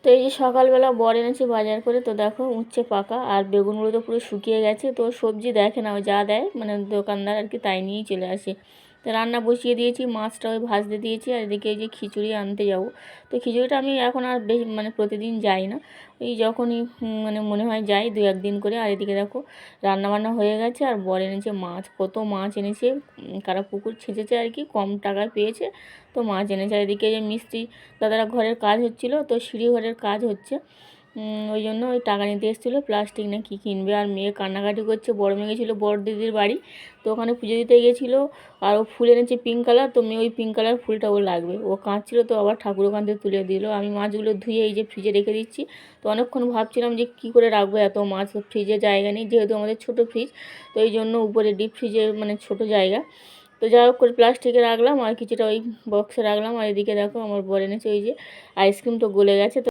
তো এই যে সকালবেলা বর এনেছে বাজার করে, তো দেখো উচ্ছে পাকা আর বেগুনগুলো তো পুরো শুকিয়ে গেছে। তো সবজি দেখে না, ও যা দেয় মানে দোকানদার আর কি তাই নিয়েই চলে আসে। তো রান্না বসিয়ে দিয়েছি, মাছটা ওই ভাজতে দিয়েছি, আর এদিকে এই যে খিচুড়ি আনতে যাব। তো খিচুড়িটা আমি এখন আর বেশি মানে প্রতিদিন যাই না, ওই যখনই মানে মনে হয় যাই 2-1 দিন করে। আর এদিকে দেখো রান্নাবান্না হয়ে গেছে, আর বর এনেছে মাছ, কত মাছ এনেছে। কারা পুকুর ছেঁচেছে আর কি, কম টাকায় পেয়েছে, তো মাছ এনেছে। আর এদিকে যে মিস্ত্রি দাদারা ঘরের কাজ হচ্ছিলো, তো সিঁড়ি ঘরের কাজ হচ্ছে, ওই জন্য ওই টাকা নিতে এসেছিলো, প্লাস্টিক না কী কিনবে। আর মেয়ে কান্নাকাটি করছে, বড় মেয়ে গেছিলো বড় দিদির বাড়ি, তো ওখানে পুজো দিতে গিয়েছিলো। আর ও ফুল এনেছে পিঙ্ক কালার, তো মেয়ে ওই পিঙ্ক কালার ফুলটা ও লাগবে, ও কাঁদছিলো, তো আবার ঠাকুর ওখান থেকে তুলে দিল। আমি মাছগুলো ধুয়ে এই যে ফ্রিজে রেখে দিচ্ছি। তো অনেকক্ষণ ভাবছিলাম যে কী করে রাখবো এত মাছ, ফ্রিজে জায়গা নেই, যেহেতু আমাদের ছোটো ফ্রিজ, তো এই জন্য উপরে ডিপ ফ্রিজে মানে ছোটো জায়গা। তো যা হোক করে প্লাস্টিকে রাখলাম, আর কিছুটা ওই বক্সে রাখলাম। আর এদিকে দেখো আমার বর এনেছে ওই যে আইসক্রিম, তো গলে গেছে। তো